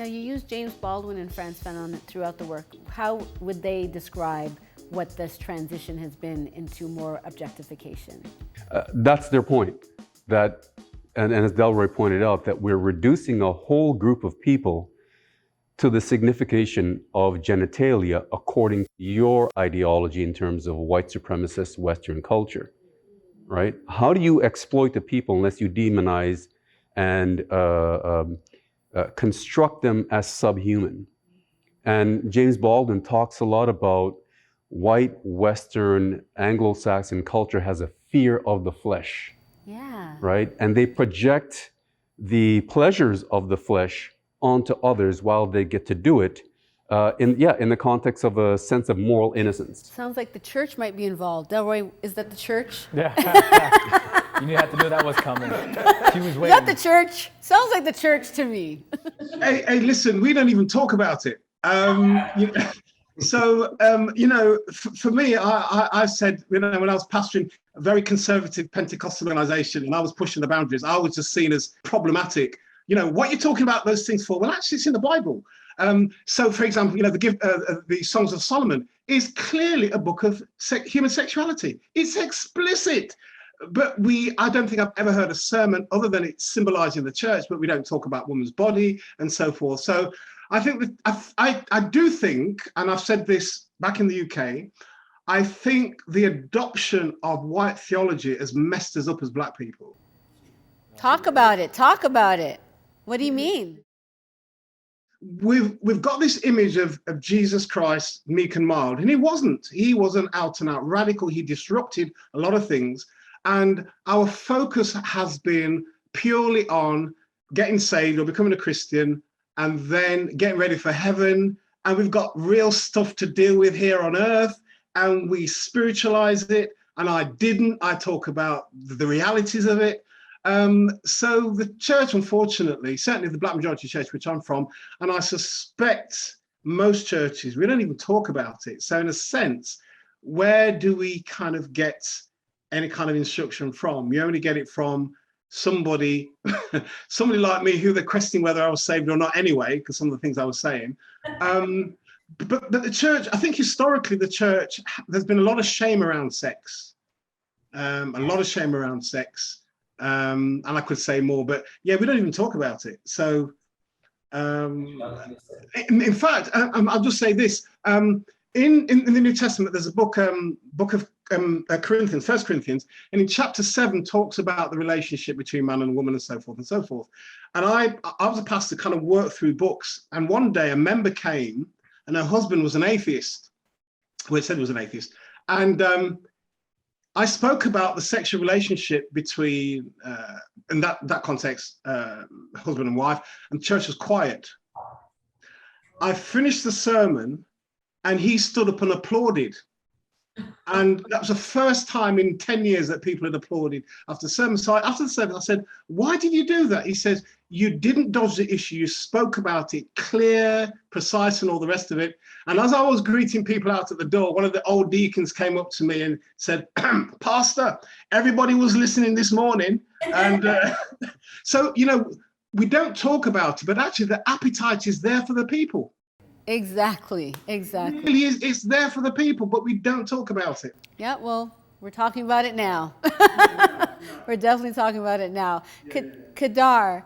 you use James Baldwin and Frantz Fanon throughout the work. How would they describe what this transition has been into more objectification? That's their point. That, and as Delroy pointed out, that we're reducing a whole group of people to the signification of genitalia according to your ideology in terms of white supremacist Western culture, right? How do you exploit the people unless you demonize and construct them as subhuman? And James Baldwin talks a lot about white Western Anglo-Saxon culture has a fear of the flesh. Yeah. Right? And they project the pleasures of the flesh onto others while they get to do it in the context of a sense of moral innocence. Sounds like the church might be involved. Delroy, is that the church? Yeah. You had to know that was coming. She was waiting. Is that the church? Sounds like the church to me. Hey, listen, we don't even talk about it. For me, I said, when I was pastoring a very conservative Pentecostal organization and I was pushing the boundaries, I was just seen as problematic. What you're talking about those things for? Well, actually, it's in the Bible. So, for example, the Songs of Solomon is clearly a book of human sexuality. It's explicit. But I don't think I've ever heard a sermon other than it symbolizing the church, but we don't talk about woman's body and so forth. So I think that I do think, and I've said this back in the UK, I think the adoption of white theology has messed us up as Black people. Talk about it. Talk about it. What do you mean? We've got this image of Jesus Christ, meek and mild, and he wasn't. He was an out and out radical. He disrupted a lot of things. And our focus has been purely on getting saved or becoming a Christian and then getting ready for heaven. And we've got real stuff to deal with here on earth and we spiritualize it. And I talk about the realities of it. So the church, unfortunately, certainly the Black majority church, which I'm from, and I suspect most churches, we don't even talk about it. So in a sense, where do we kind of get any kind of instruction from? You only get it from somebody like me who they're questioning whether I was saved or not anyway, because some of the things I was saying. But the church, I think historically the church, there's been a lot of shame around sex. And I could say more, but yeah, we don't even talk about it. So in fact, I'll just say this. In the New Testament, there's a book of Corinthians, 1 Corinthians, and in chapter 7 talks about the relationship between man and woman and so forth and so forth. And I was a pastor, kind of worked through books, and one day a member came and her husband was an atheist. Well, it said he was an atheist. And I spoke about the sexual relationship between, in that context, husband and wife, and the church was quiet. I finished the sermon and he stood up and applauded. And that was the first time in 10 years that people had applauded after the sermon. So after the sermon, I said, why did you do that? He says, you didn't dodge the issue. You spoke about it clear, precise, and all the rest of it. And as I was greeting people out at the door, one of the old deacons came up to me and said, Pastor, everybody was listening this morning. And so, we don't talk about it, but actually the appetite is there for the people. Exactly. It really is. It's there for the people, but we don't talk about it. Yeah, well, we're talking about it now. We're definitely talking about it now. Kedar,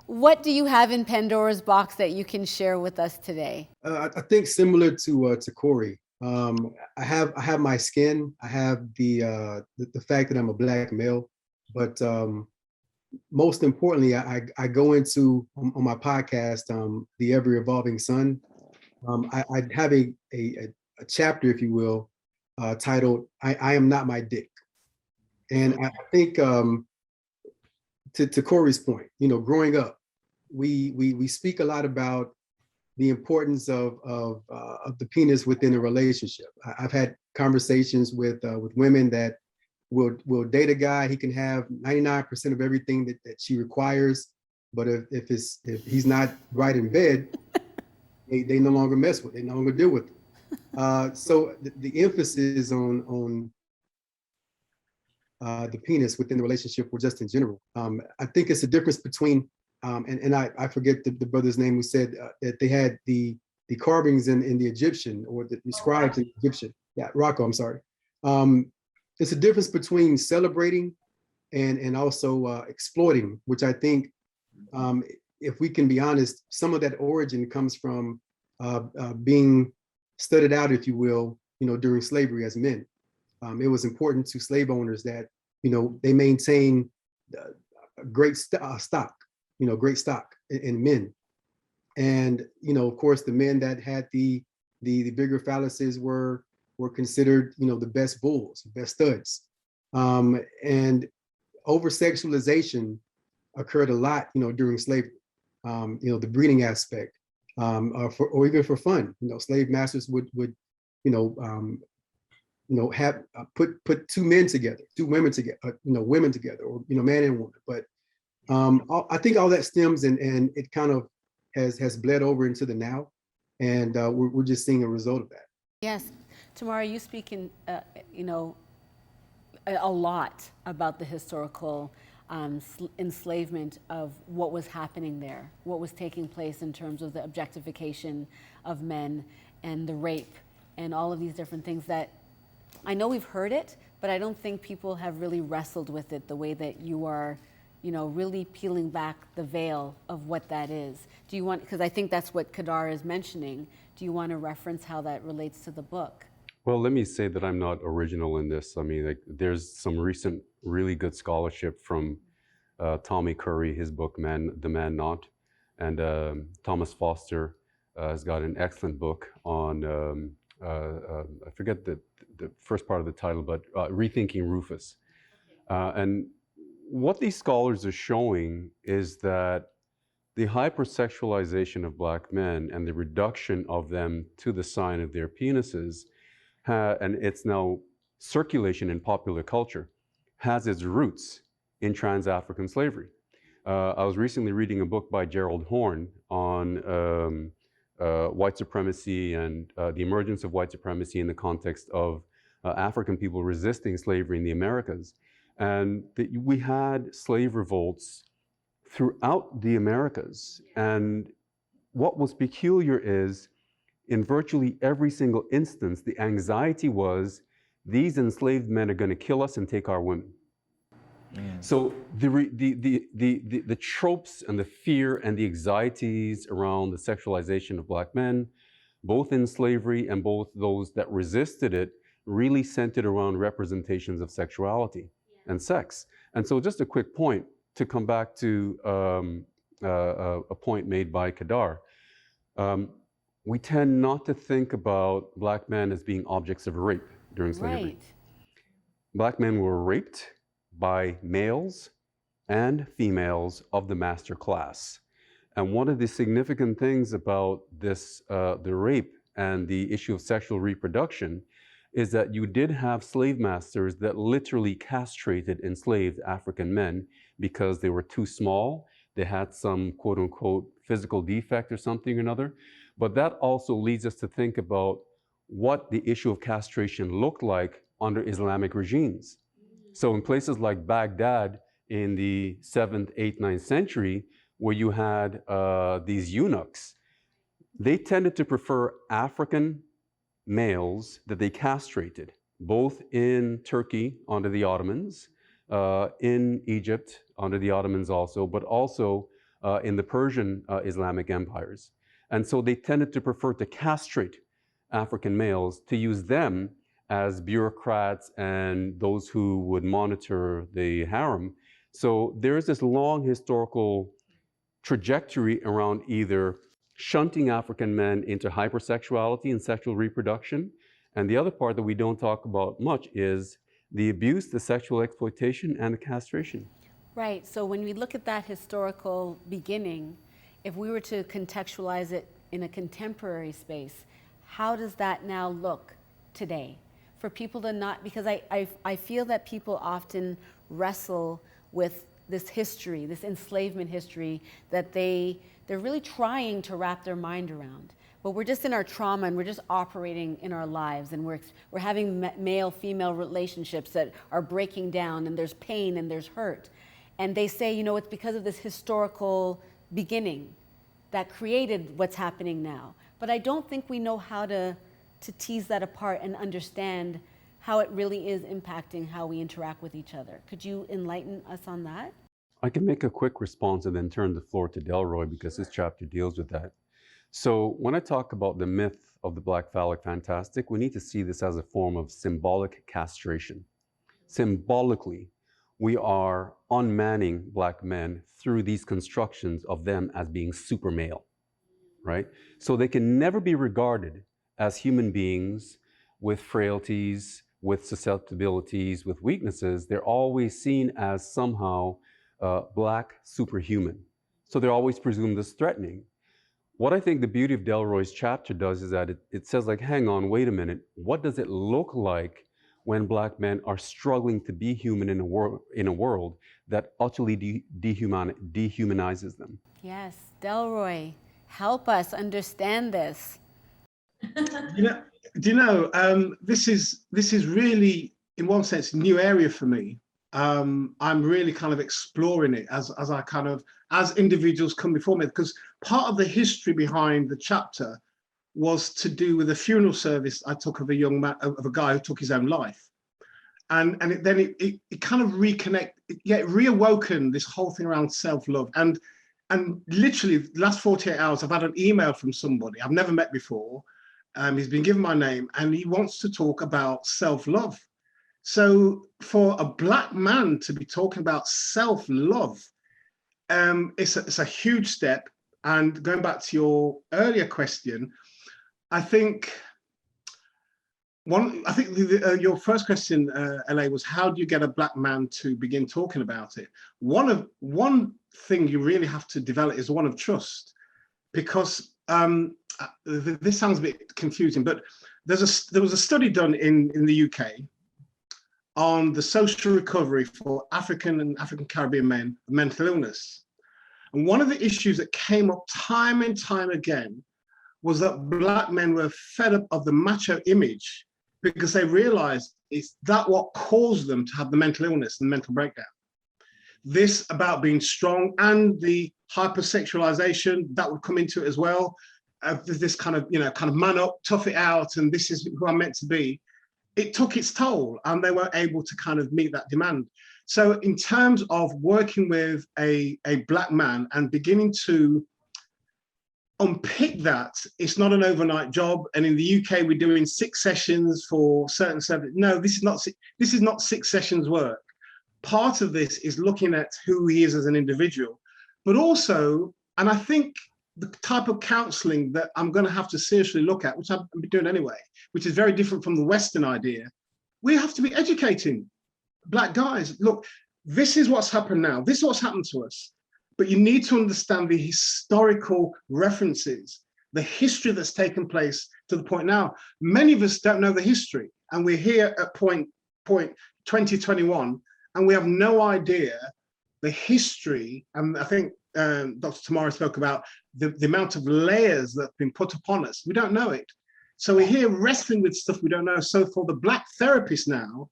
what do you have in Pandora's box that you can share with us today? I think similar to Corey. I have my skin. I have the fact that I'm a Black male, but most importantly, I go into on my podcast, The Ever Evolving Sun. I have a chapter, if you will, titled I Am Not My Dick. And I think to Corey's point, growing up, we speak a lot about the importance of the penis within a relationship. I've had conversations with women that will date a guy. He can have 99% of everything that she requires, but if he's not right in bed, they no longer mess with it, they no longer deal with it. So the emphasis on the penis within the relationship or just in general. I think it's a difference between and I forget the brother's name who said that they had the carvings in the Egyptian, or the scribes in Egyptian. Yeah, Rocco, I'm sorry. It's a difference between celebrating and also exploiting, which I think, if we can be honest, some of that origin comes from being studied out, if you will, during slavery as men. It was important to slave owners that, they maintain great stock, great stock in men. And, of course, the men that had the bigger phalluses were considered, the best bulls, best studs. And over-sexualization occurred a lot, during slavery. The breeding aspect, or even for fun. Slave masters would have put two men together, two women together, women together, or man and woman. But I think all that stems and it kind of has bled over into the now, and we're just seeing a result of that. Yes, Tamara, you speak a lot about the historical enslavement of what was happening there, what was taking place in terms of the objectification of men and the rape and all of these different things that I know we've heard it, but I don't think people have really wrestled with it the way that you are, really peeling back the veil of what that is. Do you want, because I think that's what Kedar is mentioning, do you want to reference how that relates to the book? Well, let me say that I'm not original in this. I mean, there's some recent really good scholarship from Tommy Curry, his book, The Man Not, and Thomas Foster has got an excellent book on, I forget the first part of the title, but Rethinking Rufus. And what these scholars are showing is that the hypersexualization of Black men and the reduction of them to the sign of their penises, and it's now circulation in popular culture, has its roots in trans-African slavery. I was recently reading a book by Gerald Horne on white supremacy and the emergence of white supremacy in the context of African people resisting slavery in the Americas. And we had slave revolts throughout the Americas. And what was peculiar is, in virtually every single instance, the anxiety was, these enslaved men are going to kill us and take our women. So the tropes and the fear and the anxieties around the sexualization of Black men, both in slavery and both those that resisted it, really centered around representations of sexuality and sex. And so just a quick point to come back to a point made by Kedar. We tend not to think about Black men as being objects of rape during slavery. Right. Black men were raped by males and females of the master class. And one of the significant things about this, the rape and the issue of sexual reproduction, is that you did have slave masters that literally castrated enslaved African men because they were too small, they had some quote unquote physical defect or something or another. But that also leads us to think about what the issue of castration looked like under Islamic regimes. So in places like Baghdad in the 7th, 8th, 9th century, where you had these eunuchs, they tended to prefer African males that they castrated, both in Turkey under the Ottomans, in Egypt under the Ottomans also, but also in the Persian Islamic empires. And so they tended to prefer to castrate African males, to use them as bureaucrats and those who would monitor the harem. So there's this long historical trajectory around either shunting African men into hypersexuality and sexual reproduction. And the other part that we don't talk about much is the abuse, the sexual exploitation, and the castration. Right, so when we look at that historical beginning, if we were to contextualize it in a contemporary space, how does that now look today? For people to not, because I feel that people often wrestle with this history, this enslavement history that they're really trying to wrap their mind around. But we're just in our trauma and we're just operating in our lives, and we're having male-female relationships that are breaking down, and there's pain and there's hurt. And they say, you know, it's because of this historical beginning that created what's happening now. But I don't think we know how to tease that apart and understand how it really is impacting how we interact with each other. Could you enlighten us on that? I can make a quick response and then turn the floor to Delroy because this chapter deals with that. So when I talk about the myth of the Black phallic fantastic, we need to see this as a form of symbolic castration. Symbolically, we are unmanning Black men through these constructions of them as being super male, right? So they can never be regarded as human beings with frailties, with susceptibilities, with weaknesses. They're always seen as somehow Black superhuman. So they're always presumed as threatening. What I think the beauty of Delroy's chapter does is that it says, like, hang on, wait a minute. What does it look like when Black men are struggling to be human in a world that utterly dehumanizes them? Yes, Delroy, help us understand this. This is really, in one sense, a new area for me. I'm really kind of exploring it as individuals come before me, because part of the history behind the chapter was to do with a funeral service I took of a young man, of a guy who took his own life. And it kind of reawoken this whole thing around self-love. And literally the last 48 hours, I've had an email from somebody I've never met before. He's been given my name and he wants to talk about self-love. So for a Black man to be talking about self-love, it's a huge step. And going back to your earlier question, I think your first question, LA, was how do you get a Black man to begin talking about it? One thing you really have to develop is one of trust, because this sounds a bit confusing, but there was a study done in the UK on the social recovery for African and African Caribbean men with mental illness. And one of the issues that came up time and time again was that Black men were fed up of the macho image, because they realized it's that what caused them to have the mental illness and mental breakdown. This about being strong and the hypersexualization that would come into it as well. This kind of man up, tough it out, and this is who I'm meant to be. It took its toll and they weren't able to kind of meet that demand. So in terms of working with a Black man and beginning to unpick that, it's not an overnight job. And in the UK, we're doing 6 sessions for certain services. No, this is not 6 sessions work. Part of this is looking at who he is as an individual, but also, and I think the type of counseling that I'm going to have to seriously look at, which I've been doing anyway, which is very different from the Western idea, we have to be educating Black guys. Look, this is what's happened now. This is what's happened to us. But you need to understand the historical references, the history that's taken place to the point now. Many of us don't know the history, and we're here at point 2021, and we have no idea the history. And I think Dr. Tamara spoke about the amount of layers that have been put upon us. We don't know it. So we're here wrestling with stuff we don't know. So for the Black therapist now,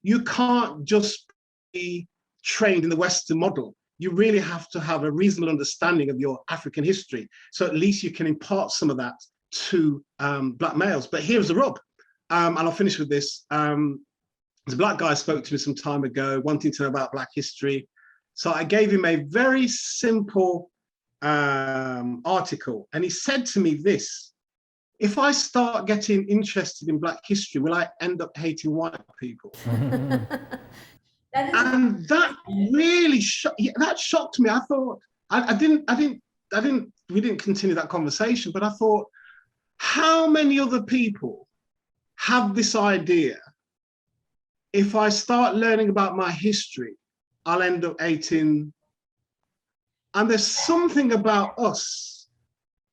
you can't just be trained in the Western model. You really have to have a reasonable understanding of your African history. So at least you can impart some of that to Black males. But here's the rub, and I'll finish with this. There's a Black guy spoke to me some time ago, wanting to know about Black history. So I gave him a very simple article, and he said to me this: if I start getting interested in Black history, will I end up hating white people? And that really shocked me. I thought we didn't continue that conversation, but I thought, how many other people have this idea? If I start learning about my history, I'll end up hating. And there's something about us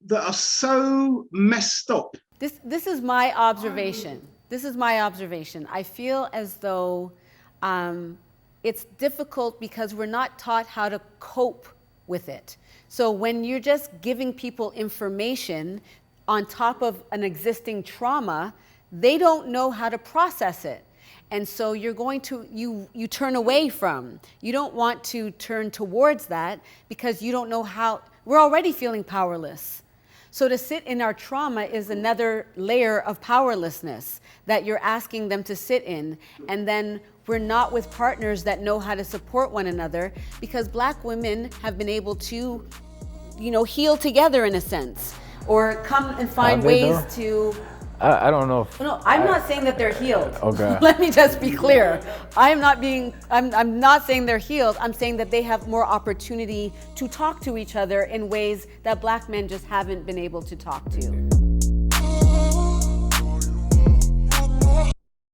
that are so messed up. This is my observation. This is my observation. I feel as though it's difficult because we're not taught how to cope with it. So when you're just giving people information on top of an existing trauma, they don't know how to process it. And so you're going to, you turn away from. You don't want to turn towards that because you don't know how, we're already feeling powerless. So to sit in our trauma is another layer of powerlessness that you're asking them to sit in. And then we're not with partners that know how to support one another, because Black women have been able to, heal together in a sense, or come and find ways to. I don't know if. No, I'm not saying that they're healed. Okay. Let me just be clear. I'm not saying they're healed. I'm saying that they have more opportunity to talk to each other in ways that Black men just haven't been able to talk to.